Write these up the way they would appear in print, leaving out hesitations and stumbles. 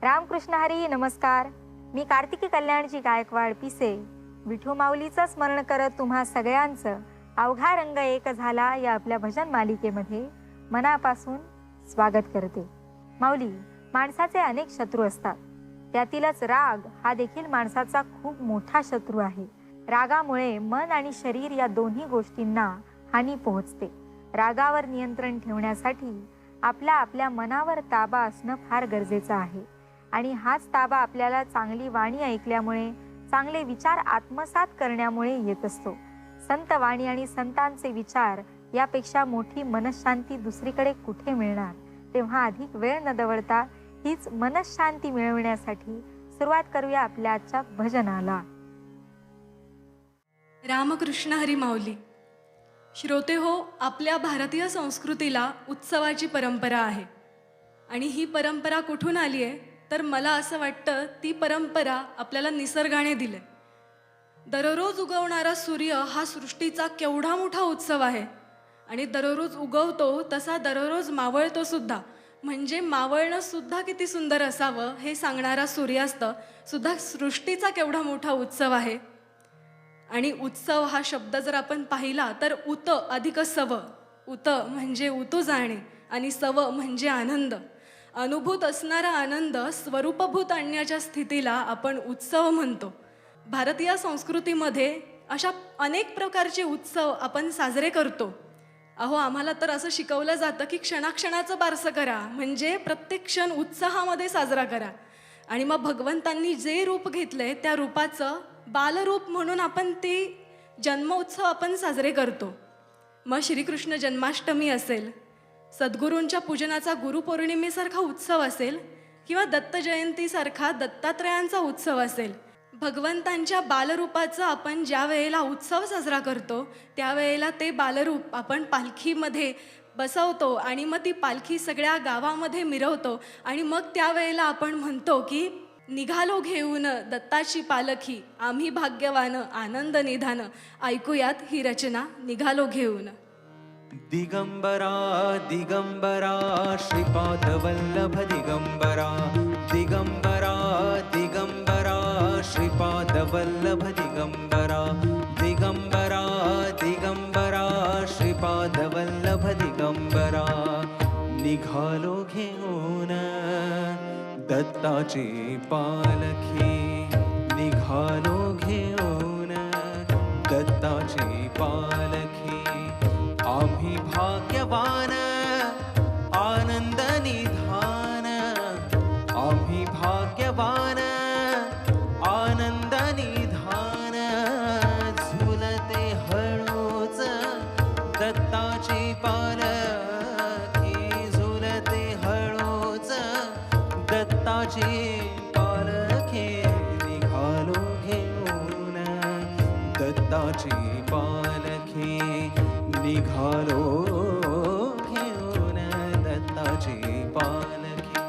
रामकृष्ण हरी. नमस्कार. मी कार्तिकी कल्याणची गायकवाड पिसे विठू माऊलीचं स्मरण करत तुम्हा सगळ्यांचं अवघा रंग एक झाला या आपल्या भजन मालिकेमध्ये मनापासून स्वागत करते. माऊली, माणसाचे अनेक शत्रू असतात, त्यातीलच राग हा देखील माणसाचा खूप मोठा शत्रू आहे. रागामुळे मन आणि शरीर या दोन्ही गोष्टींना हानी पोहोचते. रागावर नियंत्रण ठेवण्यासाठी आपल्या मनावर ताबा असणं फार गरजेचं आहे. आणि हाच ताबा आपल्याला चांगली वाणी ऐकल्यामुळे, चांगले विचार आत्मसात करण्यामुळे येत असतो. संत वाणी आणि संतांचे विचार यापेक्षा मोठी मनशांती दुसरीकडे कुठे मिळणार. तेव्हा अधिक वेळ न दवडता हीच मनशांती मिळवण्यासाठी सुरुवात करूया आपल्या आजच्या भजनाला. रामकृष्ण हरी माऊली. श्रोते हो, आपल्या भारतीय संस्कृतीला उत्सवाची परंपरा आहे. आणि ही परंपरा कुठून आली आहे तर मला असं वाटतं ती परंपरा आपल्याला निसर्गाने दिली. दररोज उगवणारा सूर्य हा सृष्टीचा केवढा मोठा उत्सव आहे. आणि दररोज उगवतो तसा दररोज मावळतो सुद्धा. म्हणजे मावळणं सुद्धा किती सुंदर असावं हे सांगणारा सूर्यास्त सुद्धा सृष्टीचा केवढा मोठा उत्सव आहे. आणि उत्सव हा शब्द जर आपण पाहिला तर उत अधिक सव. उत म्हणजे उतू जाणे आणि सव म्हणजे आनंद. अनुभूत असणारा आनंद स्वरूपभूत आणण्याच्या स्थितीला आपण उत्सव म्हणतो. भारतीय संस्कृतीमध्ये अशा अनेक प्रकारचे उत्सव आपण साजरे करतो. अहो, आम्हाला तर असं शिकवलं जातं की क्षणाक्षणाचं बारसं करा, म्हणजे प्रत्येक क्षण उत्साहामध्ये साजरा करा. आणि मग भगवंतांनी जे रूप घेतलंय त्या रूपाचं बालरूप म्हणून आपण ती जन्मोत्सव आपण साजरे करतो. मग श्रीकृष्ण जन्माष्टमी असेल, सद्गुरूंच्या पूजनाचा गुरुपौर्णिमेसारखा उत्सव असेल, किंवा दत्त जयंतीसारखा दत्तात्रयांचा उत्सव असेल. भगवंतांच्या बालरूपाचा आपण ज्या वेळेला उत्सव साजरा करतो त्यावेळेला ते बालरूप आपण पालखीमध्ये बसवतो आणि मग ती पालखी सगळ्या गावामध्ये मिरवतो. आणि मग त्यावेळेला आपण म्हणतो की निघालो घेऊन दत्ताची पालखी, आम्ही भाग्यवान आनंद निधान. ऐकूयात ही रचना निघालो घेऊन. दिगंबरा दिगंबरा श्रीपाद वल्लभ दिगंबरा. दिगंबरा दिगंबरा श्रीपाद वल्लभ दिगंबरा. दिगंबरा दिगंबरा श्रीपाद वल्लभ दिगंबरा. निघालो घेऊन दत्ताची पालखी. निघालो घेऊन दत्ताची पालखी. आम्ही भाग्यवान आनंद निधान. आम्ही भाग्यवान आनंद निधान. झुलते हळूच दत्ताची पालखी. झुलते हळूच दत्ताची पालखी. निघालो घेऊन दत्ताची पालखी. निघालो घेऊन दत्ताची पालखी.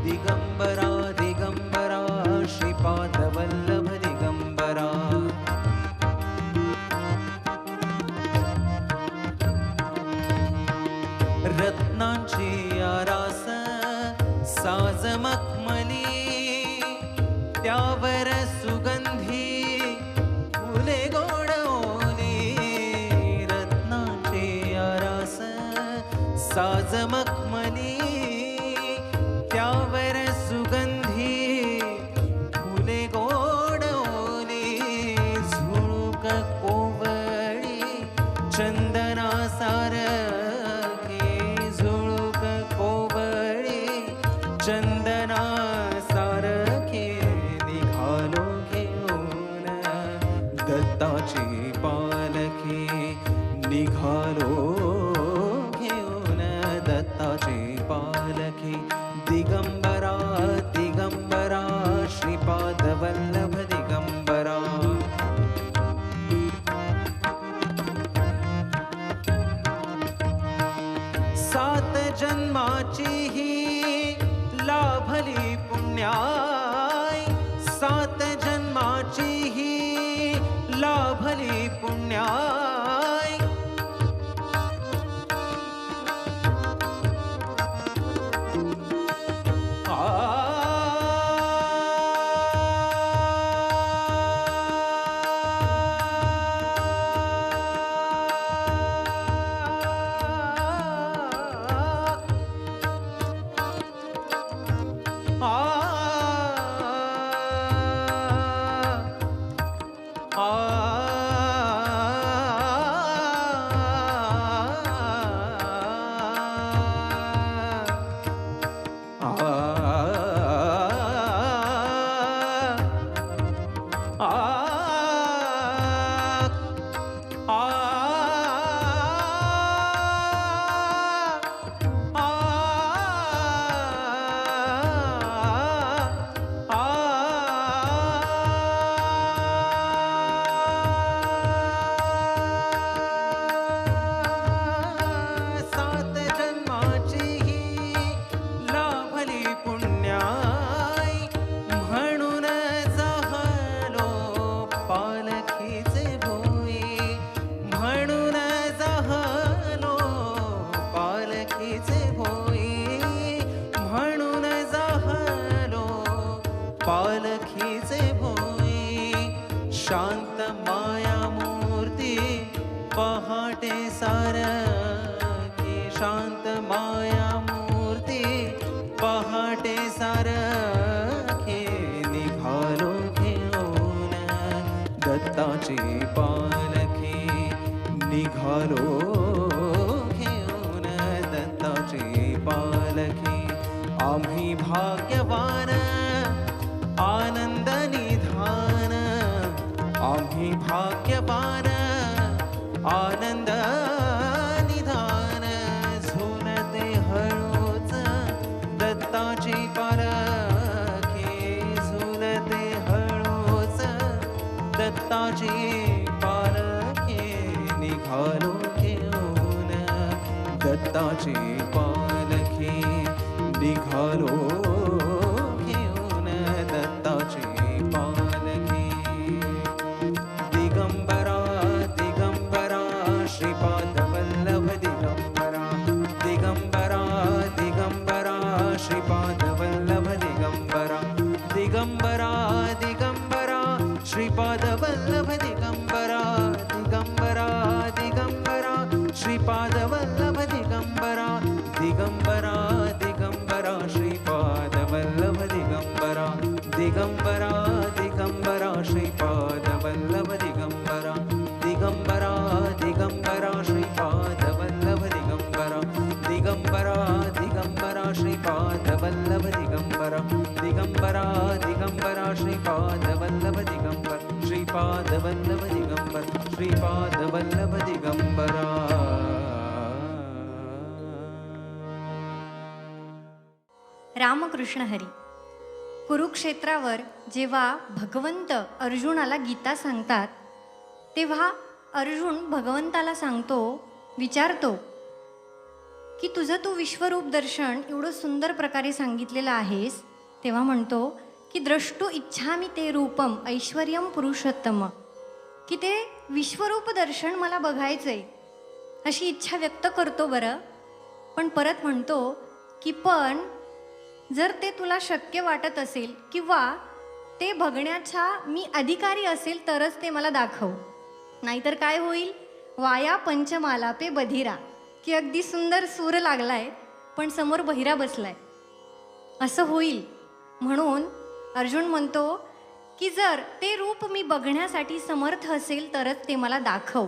दिगंबरा दिगंबरा श्रीपाद वल्लभ दिगंबरा. रत्नांची आरास साज मखमली. त्यावर सुगंधी फुले गोड ओली. रत्नांची आरास साज मखमली. त्यावर सुगंधी फुले गोड ओली. झुळूक कोवळी चंदना सारखी. झुळूक कोवळी चंदना सारखी. निघालो घेऊन दत्ताची पालखी. निघालो घेऊन दत्ताची पालखी. दिगंबरा दिगंबरा श्रीपाद वल्लभ दिगंबरा. सात जन्माची ही लाभली पुण्याई. सात जन्माची ही लाभली पुण्याई. आ पालखीचे भोई शांत माया मूर्ती पहाटे सारखी शांत माया मूर्ती पहाटे सारखी निघालो घेऊन दत्ताची पालखी निघालो घेऊन दत्ताची पालखी आम्ही भाग्यवान आनंद निधान आम्ही भाग्यवान आनंद निधान झुलते हळूच दत्ताची पालखी झुलते हळूच दत्ताची पालखी निघालो घेऊन दत्ताची पालखी निघालो घेऊन दत्ताची पालखी दिगंबरा दिगंबरा श्रीपाद वल्लभ दिगंबरा दिगंबरा दिगंबरा श्रीपाद वल्लभ दिगंबरा दिगंबरा दिगंबरा श्रीपाद वल्लभ दिगंबरा दिगंबरा दिगंबरा श्रीपाद वल्लभ दिगंबरा दिगंबरा दिगंबरा श्रीपाद वल्लभ दिगंबरा दिगंबरा दिगंबरा श्रीपाद वल्लभ दिगंबरा दिगंबरा दिगंबरा श्रीपाद वल्लभ दिगंबरा दिगंबरा दिगंबरा श्रीपाद वल्लभ दिगंबरा दिगंबरा दिगंबरा श्रीपाद वल्लभ दिगंबर श्रीपाद वल्लभ दिगंबर श्रीपाद वल्लभ दिगंबरा रामकृष्ण हरी. कुरुक्षेत्रावर जेव्हा भगवंत अर्जुनाला गीता सांगतात तेव्हा अर्जुन भगवंताला सांगतो, विचारतो की तुझं तू विश्वरूप दर्शन एवढं सुंदर प्रकारे सांगितलेलं आहेस, तेव्हा म्हणतो की द्रष्टू इच्छामि ते रूपम ऐश्वर्यम पुरुषोत्तम, की ते विश्वरूप दर्शन मला बघायचंय अशी इच्छा व्यक्त करतो बरं. पण परत म्हणतो की पण जर ते तुला शक्य वाटत असेल किंवा ते बघण्याचा मी अधिकारी असेल तरच ते मला दाखव, नाहीतर काय होईल, वाया पंचमाला पे बधिरा, की अगदी सुंदर सूर लागलाय पण समोर बहिरा बसलाय असं होईल. म्हणून अर्जुन म्हणतो की जर ते रूप मी बघण्यासाठी समर्थ असेल तरच ते मला दाखव.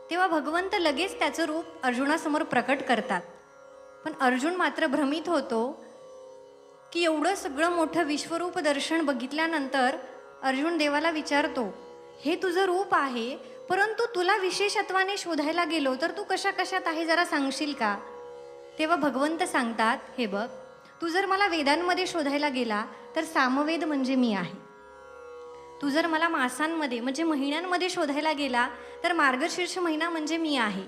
तेव्हा भगवंत लगेच त्याचं रूप अर्जुनासमोर प्रकट करतात. पण अर्जुन मात्र भ्रमित होतो की एवढं सगळं मोठं विश्वरूप दर्शन बघितल्यानंतर अर्जुन देवाला विचारतो, हे तुझं रूप आहे परंतु तुला विशेषत्वाने शोधायला गेलो तर तू कशा कशात आहे जरा सांगशील का. तेव्हा भगवंत सांगतात, हे बघ, तू जर मला वेदांमध्ये शोधायला गेला तर सामवेद म्हणजे मी आहे. तू जर मला मासांमध्ये म्हणजे महिन्यांमध्ये शोधायला गेला तर मार्गशीर्ष महिना म्हणजे मी आहे.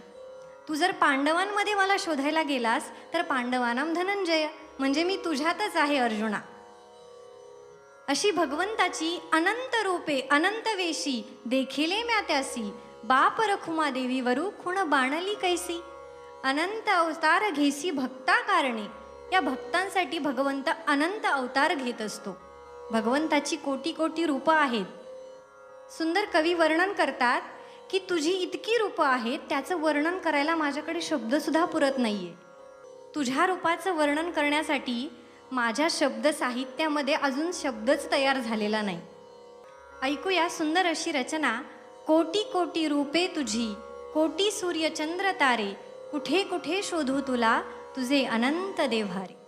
तू जर पांडवांमध्ये मला शोधायला गेलास तर पांडवानाम धनंजय म्हणजे मी तुझ्यातच आहे अर्जुना. अशी भगवंताची अनंत रूपे अनंत वेशी देखिले म्या त्यासी, बाप रखुमा देवी वरू खुण बाणली कैसी, अनंत अवतार घेसी भक्ता कारणे. या भक्तांसाठी भगवंत अनंत अवतार घेत असतो. भगवंताची कोटी कोटी रूपं आहेत. सुंदर कवी वर्णन करतात की तुझी इतकी रूपं आहेत त्याचं वर्णन करायला माझ्याकडे शब्दसुद्धा पुरत नाहीये. तुझ्या रूपाचं वर्णन करण्यासाठी माझ्या शब्द साहित्यामध्ये अजून शब्दच तयार झालेला नाही. ऐकूया सुंदर अशी रचना. कोटी कोटी रूपे तुझी, कोटी सूर्य चंद्र तारे, कुठे कुठे शोधू तुला तुझे अनंत देव्हारे.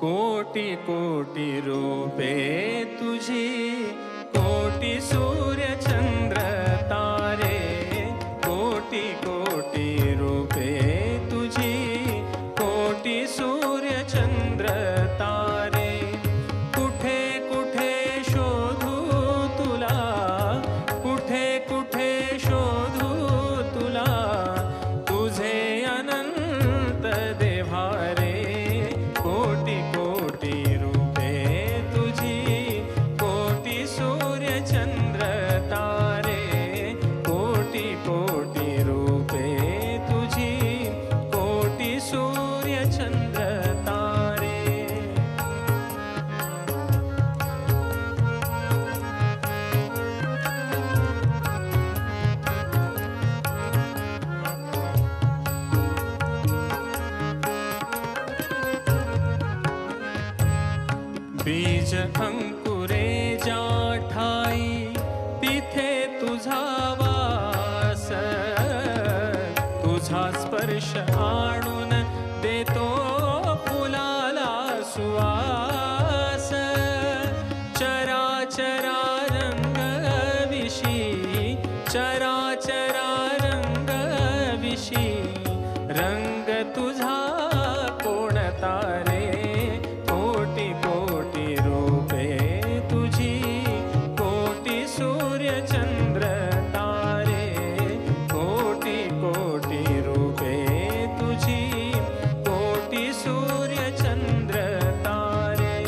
कोटी कोटी रूपे तुझी, कोटी सूर्य चंद्र तारे, कोटी कोटी रूपे तुझी, कोटी सूर्य चंद्र देवा रे कोटी कोटी रूपे तुझी कोटी सूर्य चंद्र तारे कोटी कोटी रूपे तुझी कोटी सूर्य चंद्र तारे बीज अंकुरे ज्या ठाई तिथे तुझा वास तुझा स्पर्श आणून देतो फुलाला सुवास चराचरा रंग विशी चराचरा रंग विशी रंग तुझा कोणता रे कोटी कोटी रूपे तुझी कोटी सूर्य चंद्र तारे कोटी कोटी रूपे तुझी कोटी सूर्य चंद्र तारे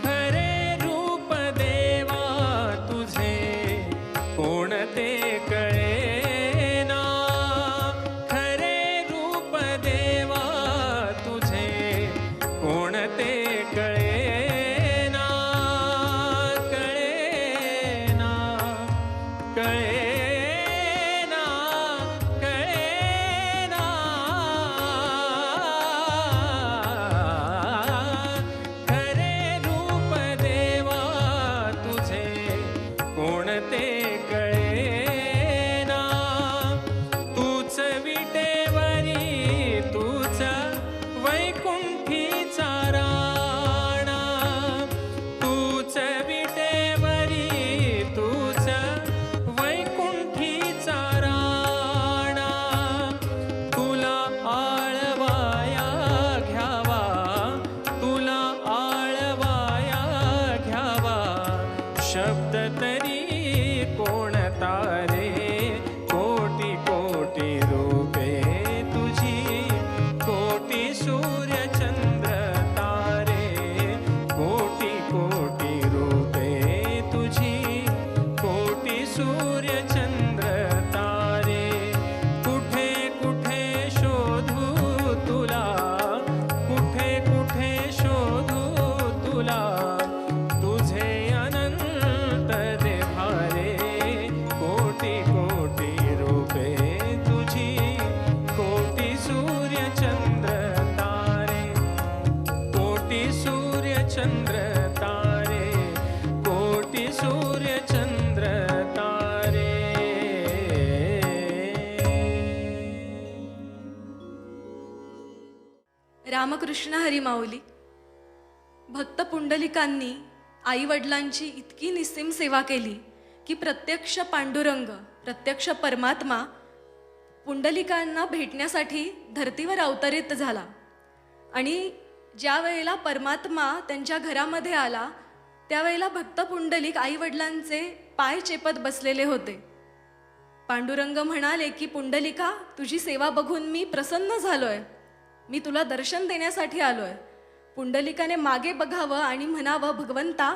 खरे रूप देवा तुझे कोणते कळेना खरे रूप देवा तुझे कोणते कळेना कळेना कळेना कळेना खरे रूप देवा तुझे कोणते कळेना तूच विटेवरी तूच वैकुंठीचा राणा तूच विटेवरी तूच वैकुंठीचा राणा तुला आळवाया घ्यावा तुला आळवाया घ्यावा शब्द तरी कोणता रे कोटी कोटी रूपे तुझी कोटी सूर्य चंद्र तारे कोटी कोटी रूपे तुझी कोटी सूर्य चंद्र तारे कुठे कुठे शोधू तुला कुठे कुठे शोधू तुला तुझे अनंत देवा रे कोटी कोटी रूपे तुझी कोटी सूर्य चंद्र तारे कोटी सूर्य चंद्र तारे कोटी सूर्य चंद्र तारे रामकृष्ण हरी माऊली. भक्त पुंडलिकांनी आई वडिलांची इतकी निस्सीम सेवा केली की प्रत्यक्ष पांडुरंग प्रत्यक्ष परमात्मा पुंडलिकांना भेटण्यासाठी धर्तीवर अवतरित झाला. आणि ज्या वेळेला परमात्मा त्यांच्या घरामध्ये आला त्यावेळेला भक्त पुंडलिक आई वडिलांचे पाय चेपत बसलेले होते. पांडुरंग म्हणाले की पुंडलिका तुझी सेवा बघून मी प्रसन्न झालोय, मी तुला दर्शन देण्यासाठी आलोय. पुंडलिकाने मागे बघावं आणि म्हणावं भगवंता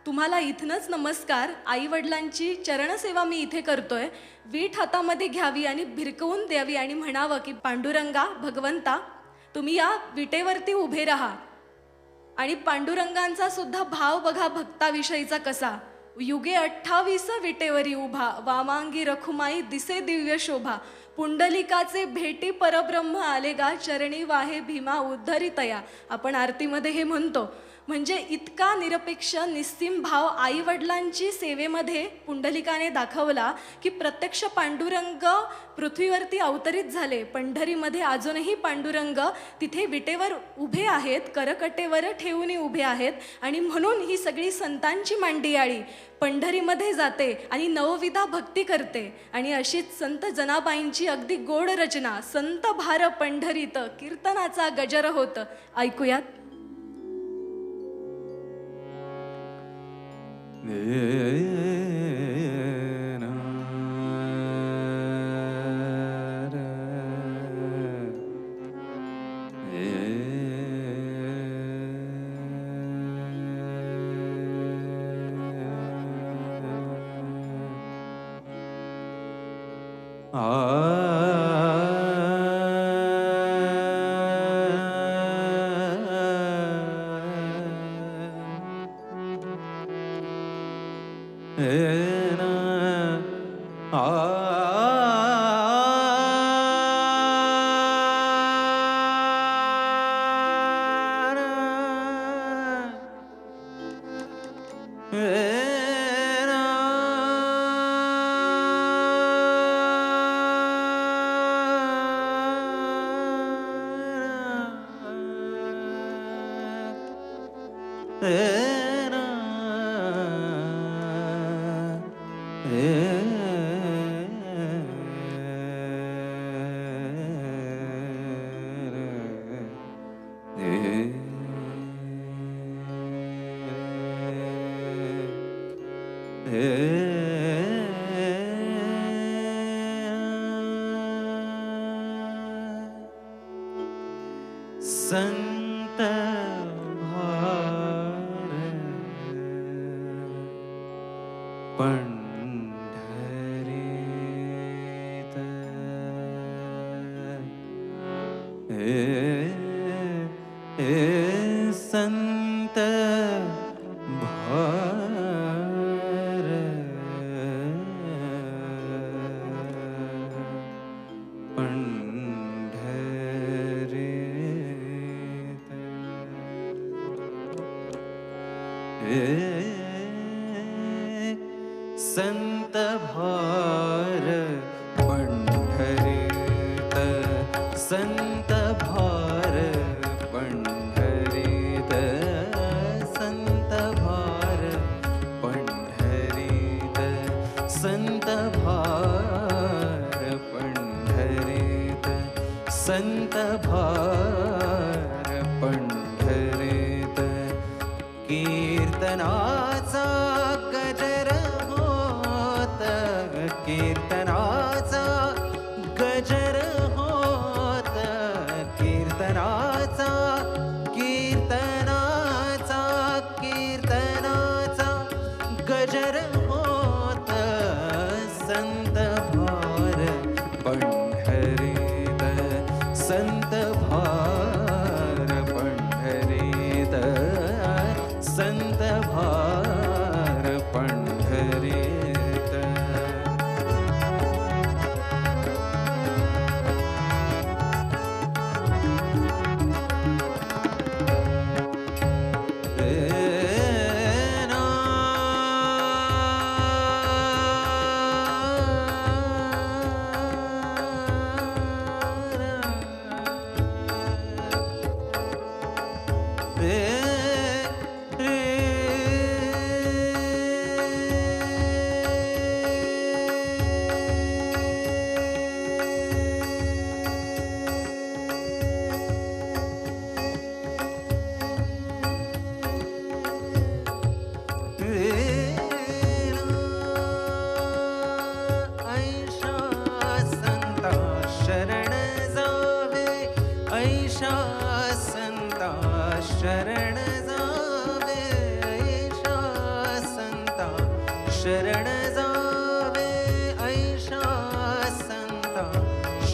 तुम्हाला इथनच नमस्कार, आई वडिलांची चरणसेवा मी इथे करतोय. वीट हातामध्ये घ्यावी आणि भिरकवून द्यावी आणि म्हणावं की पांडुरंगा भगवंता तुम्ही या विटेवरती उभे राहा. आणि पांडुरंगांचा सुद्धा भाव बघा भक्ताविषयीचा कसा. युगे 28 विटेवरी उभा, वामांगी रखुमाई दिसे दिव्य शोभा. पुंडलिकाचे भेटी परब्रह्म आले गा, चरणी वाहे भीमा उद्धरितया. आपण आरतीमध्ये हे म्हणतो. म्हणजे इतका निरपेक्ष निस्सीम भाव आईवडिलांची सेवेमध्ये पुंडलिकाने दाखवला की प्रत्यक्ष पांडुरंग पृथ्वीवरती अवतरित झाले. पंढरीमध्ये अजूनही पांडुरंग तिथे विटेवर उभे आहेत, करकटेवर ठेवून उभे आहेत. आणि म्हणून ही सगळी संतांची मांडियाळी पंढरीमध्ये जाते आणि नवविधा भक्ती करते. आणि अशीच संत जनाबाईंची अगदी गोड रचना, संत भार पंढरीत कीर्तनाचा गजर होत. ऐकूयात. संत भार पंढरीत संत भार संत भार पंढरीत संत भार पंढरीत संत भार पंढरीत संत भार पंढरीत संत भार पंढरीत कीर्तनाचा गजर होत कीर्तनाचा गजर होत कीर्तनाचा कीर्तनाचा कीर्तनाचा गजर होत संत भार पंढरीत संत भार पंढरीत संत भार पंढरीत शरण जावे ऐशा संता शरण जावे ऐशा संता शरण जावे ऐशा संता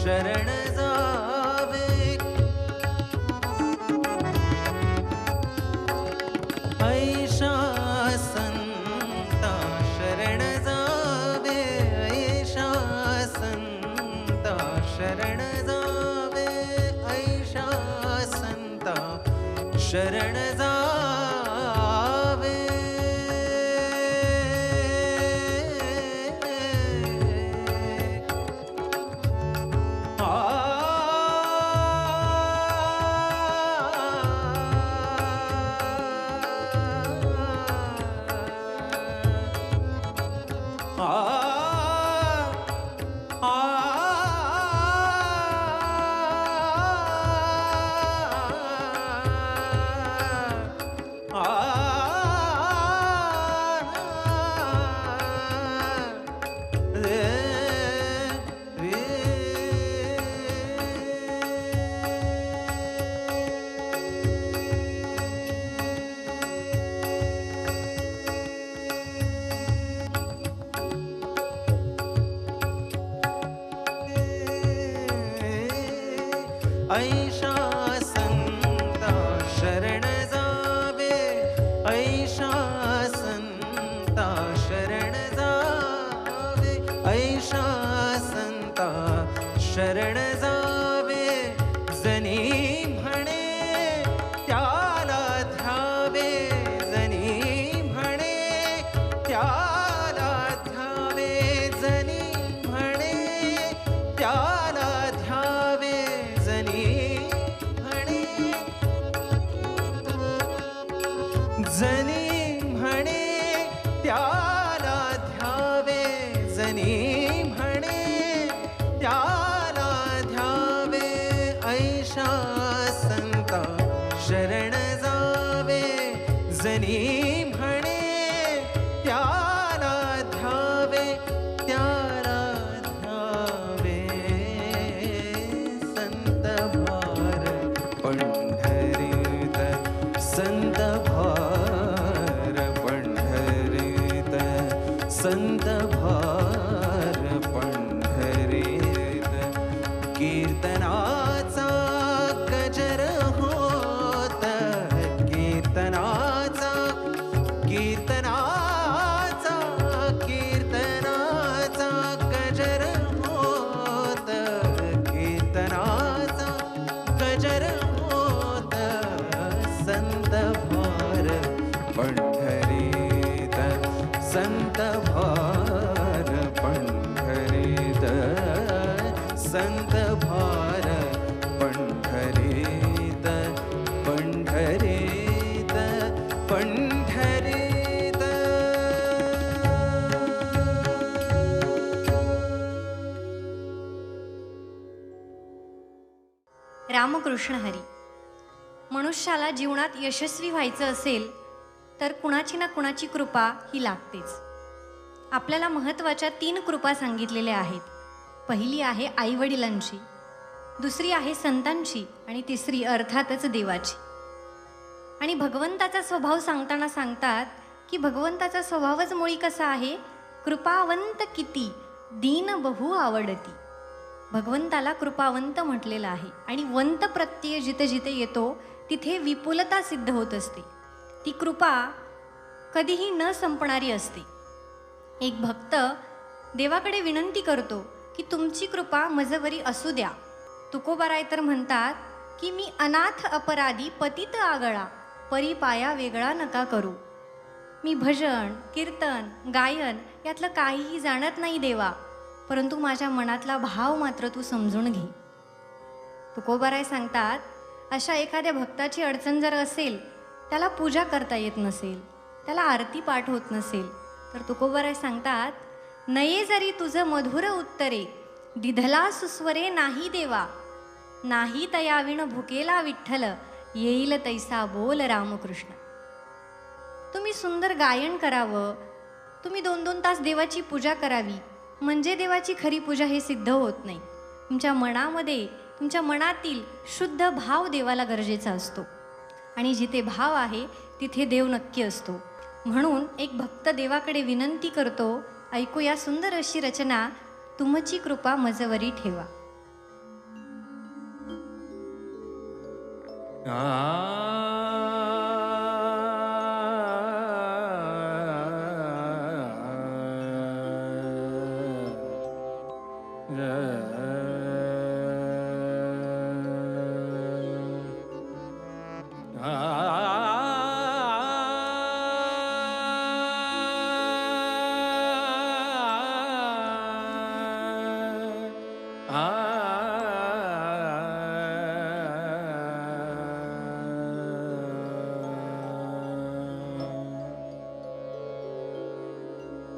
शरण जावे ऐशा संता शरण जावे ऐशा संता शरण जावे ऐशा संता शरण जावे ऐशा संता शरण जावे ऐशा संता शरण जावे जनी म्हणे त्याला ध्यावे जनी म्हणे त्याला ध्यावे जनी म्हणे त्याला ध्यावे जनी म्हणे जनी म्हणे त्याला ध्यावे जनी म्हणे त्याला ध्यावे ऐशा संता शरण जावे जनी म्हणे त्याला ध्यावे त्याला ध्यावे संत भार पंढरीत संत भार पंढरीत संत भार पंढरीत कीर्तनाचा गजर होत कीर्तनाचा कीर्तनाचा कीर्तनाचा गजर होत कीर्तनाचा गजर होत संत भार पंढरीत संत भार पंढरीत संत भार पंढरीत पंढरीत पंढरीत रामकृष्ण हरी. मनुष्याला जीवनात यशस्वी व्हायचं असेल तर कुणाची ना कुणाची कृपा ही लागतेच. आपल्याला महत्त्वाच्या 3 कृपा सांगितलेल्या आहेत. पहिली आहे आईवडिलांची, दुसरी आहे संतांची आणि तिसरी अर्थातच देवाची. आणि भगवंताचा स्वभाव सांगताना सांगतात की भगवंताचा स्वभावच मुळी कसा आहे, कृपावंत किती दीन बहु आवडती. भगवंताला कृपावंत म्हटलेलं आहे आणि वंत प्रत्यय जिथे जिथे येतो तिथे विपुलता सिद्ध होत असते. ती कृपा कधीही न संपणारी असते. एक भक्त देवाकडे विनंती करतो की तुमची कृपा मजवरी असू द्या. तुकोबाराय तर म्हणतात की मी अनाथ अपराधी पतित आगळा परी पाया वेगळा नका करू. मी भजन कीर्तन गायन यातलं काहीही जाणत नाही देवा, परंतु माझ्या मनातला भाव मात्र तू समजून घे. तुकोबाराय सांगतात अशा एखाद्या भक्ताची अडचण जर असेल, त्याला पूजा करता येत नसेल, त्याला आरती पाठ होत नसेल, तर तुकोबाराय सांगतात नये जरी तुझं मधुर उत्तरे दिधला सुस्वरे नाही देवा. नाही तयाविण भुकेला विठ्ठल येईल तैसा बोल रामकृष्ण. तुम्ही सुंदर गायन करावं, तुम्ही 2-2 तास देवाची पूजा करावी, म्हणजे देवाची खरी पूजा हे सिद्ध होत नाही. तुमच्या मनामध्ये तुमच्या मनातील शुद्ध भाव देवाला गरजेचा असतो आणि जिथे भाव आहे तिथे देव नक्की असतो. म्हणून एक भक्त देवाकडे विनंती करतो. ऐकूया सुंदर अशी रचना, तुमची कृपा मजवरी ठेवा.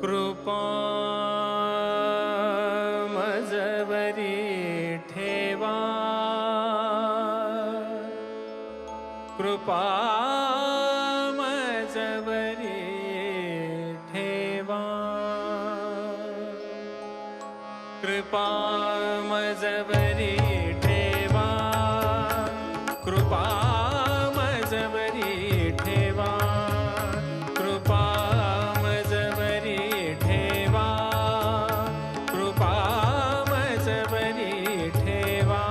कृपा मजवरी ठेवा, कृपा मजवरी ठेवा, कृपा मजवरी ठेवा, कृपा मजवरी ठेवा, कृपा मजवरी ठेवा, कृपा मजवरी ठेवा.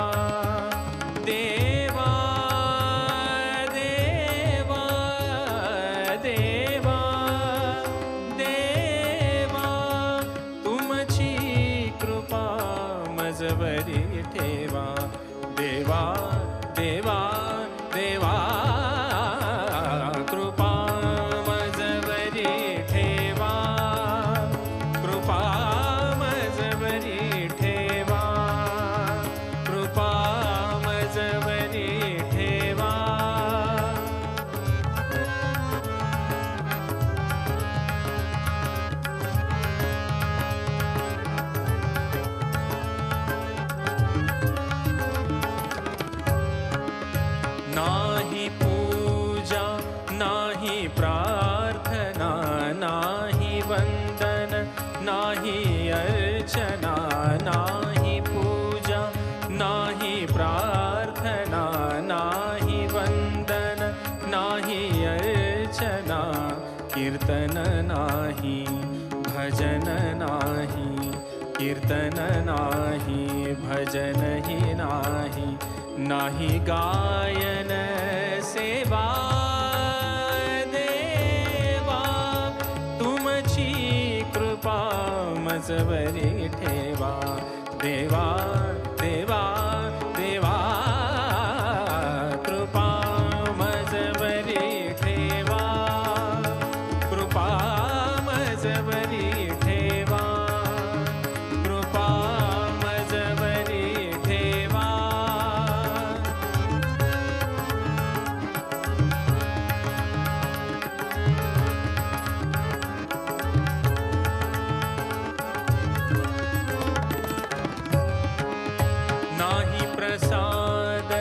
नाही पूजा नाही प्रार्थना नाही वंदन नाही अर्चना नाही पूजा नाही प्रार्थना नाही वंदन नाही अर्चना कीर्तन नाही भजन नाही कीर्तन नाही भजन ही नाही नाही गायन सेवा देवा तुमची कृपा मजवरी ठेवा देवा देवा देवा कृपा मजवरी ठेवा कृपा मजवरी ठेवा कृपा मजवरी ठेवा नाही प्रसाद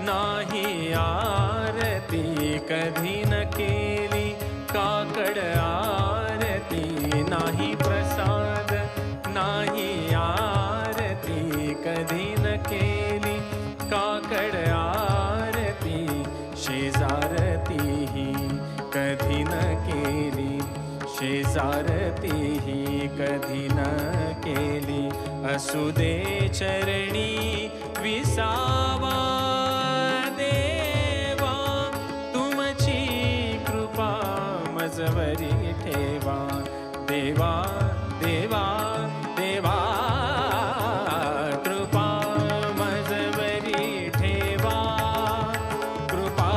नाही आरती कधी न केली काकड आरती नाही प्रसाद नाही आरती कधी न केली काकड आरती शेजारती ही कधी न केली शेजारती ही कधी न केली असू दे चरणी विसावा देवा तुमची कृपा मजवरी ठेवा देवा देवा देवा कृपा मजवरी ठेवा कृपा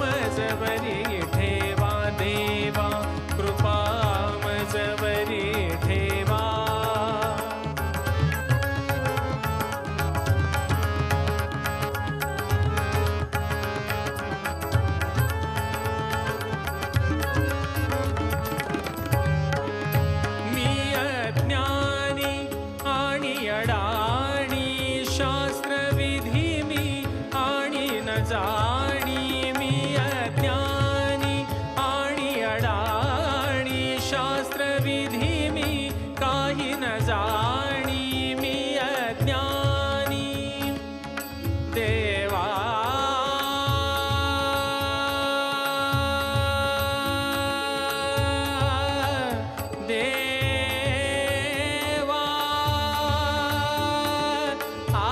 मजवरी ठेवा देवा कृपा मजवरी ठेवा मी अज्ञानी आणि अडाणी शास्त्रविधी मी आणि न जाणी मी अज्ञानी आणि अडाणी शास्त्रविधी मी काही न जाणी मी अज्ञानी देवा देवा आ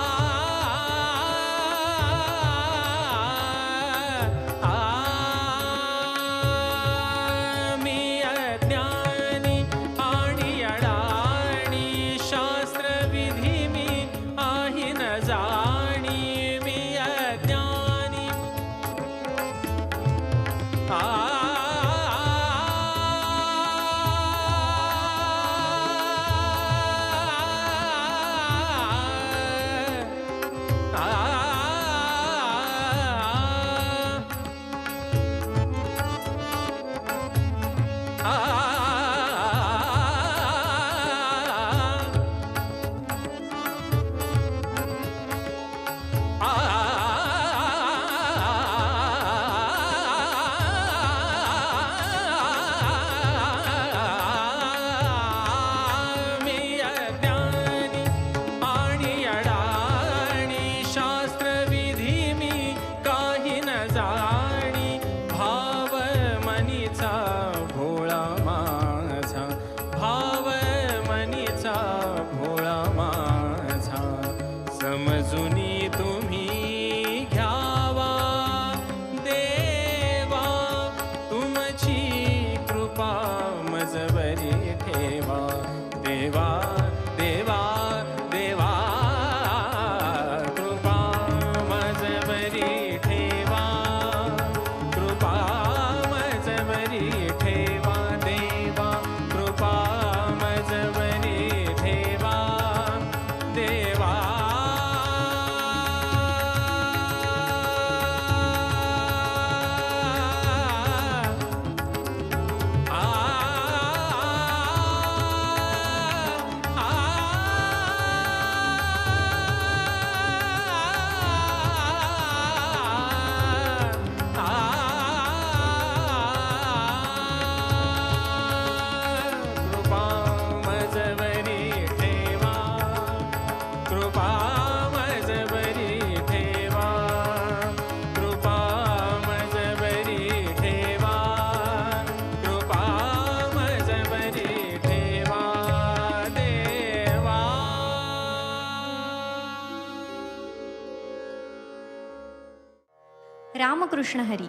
रामकृष्ण हरी.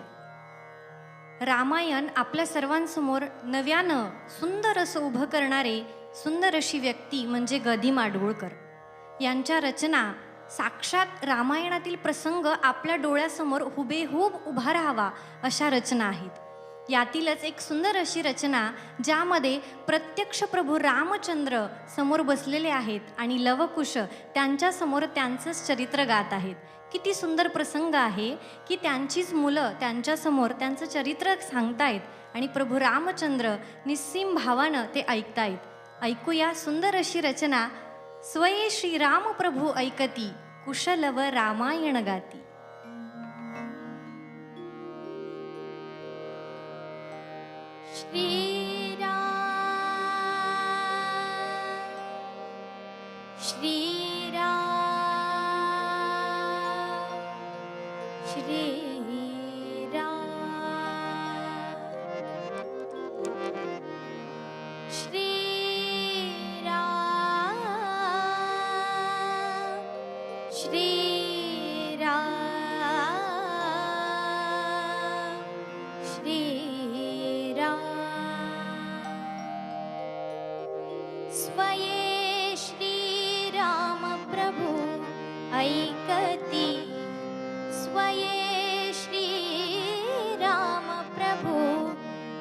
रामायण आपल्या सर्वांसमोर नव्यानं सुंदर असं उभं करणारे सुंदर अशी व्यक्ती म्हणजे ग. दी. माडगूळकर. यांच्या रचना साक्षात रामायणातील प्रसंग आपल्या डोळ्यासमोर हुबेहूब उभा राहावा अशा रचना आहेत. यातीलच एक सुंदर अशी रचना ज्यामध्ये प्रत्यक्ष प्रभू रामचंद्र समोर बसलेले आहेत आणि लवकुश त्यांच्यासमोर त्यांचंच चरित्र गात आहेत. किती सुंदर प्रसंग आहे की त्यांचीच मुलं त्यांच्यासमोर त्यांचं चरित्र सांगतायत आणि प्रभू रामचंद्र निस्सीम भावानं ते ऐकतायत. ऐकूया सुंदर अशी रचना. स्वये श्रीराम प्रभू ऐकती, कुशलव रामायण गाती. श्रीराम श्रीराम स्वये श्रीराम प्रभु ऐकती, स्वये श्रीराम प्रभु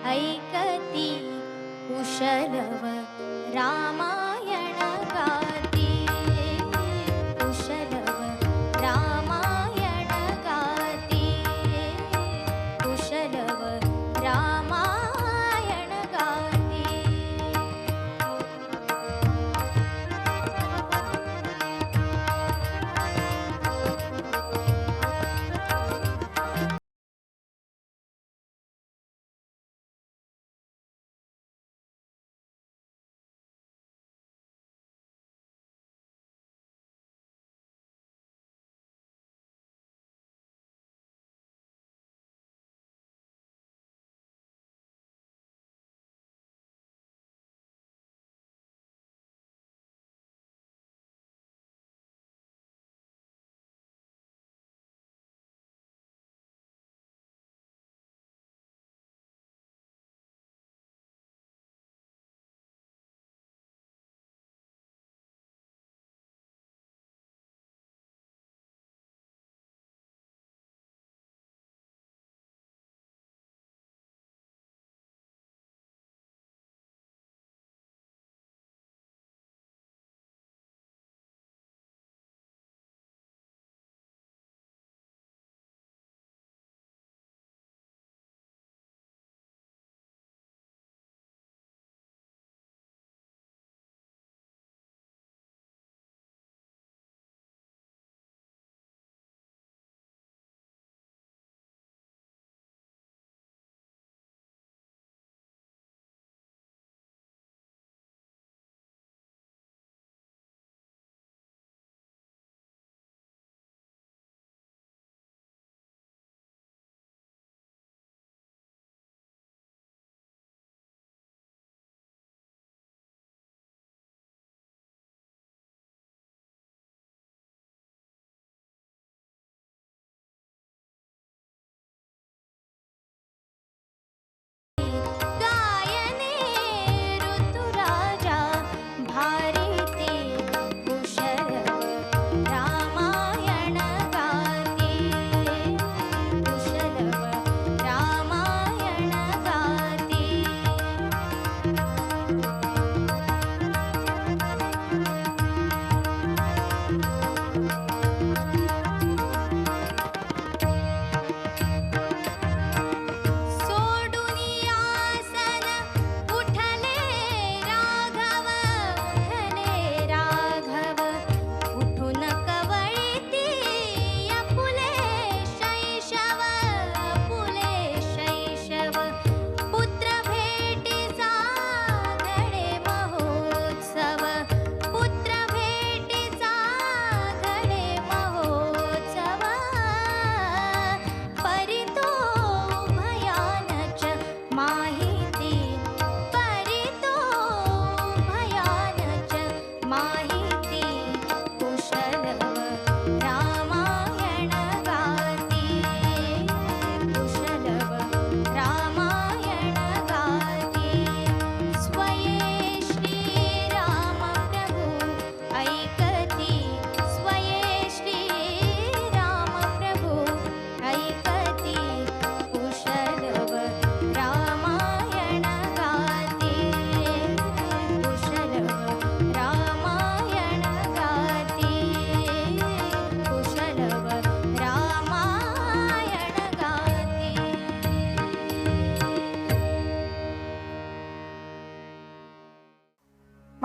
ऐकती, कुशलव रामायण गाती, कुशलव रामायण गाती, कुशलव रामायण गाती.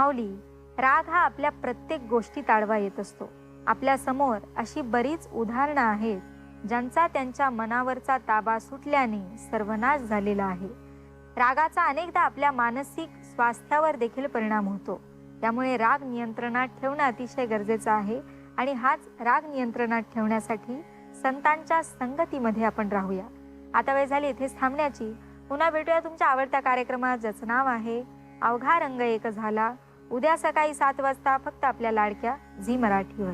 माऊली, राग हा आपल्या प्रत्येक गोष्टीत आडवा येत असतो. आपल्या समोर अशी बरीच उदाहरणं आहेत ज्यांचा त्यांच्या मनावरचा ताबा सुटल्याने सर्वनाश झालेला आहे. रागाचा अनेकदा आपल्या मानसिक स्वास्थ्यावर देखील परिणाम होतो. त्यामुळे राग नियंत्रणात ठेवणं अतिशय गरजेचं आहे आणि हाच राग नियंत्रणात ठेवण्यासाठी संतांच्या संगतीमध्ये आपण राहूया. आता वेळ झाली इथेच थांबण्याची. पुन्हा भेटूया तुमच्या आवडत्या कार्यक्रमात, ज्याचं नाव आहे अवघा रंग एक झाला. उद्या सकाळी 7 वाजता फक्त आपल्या लाडक्या झी मराठीवर.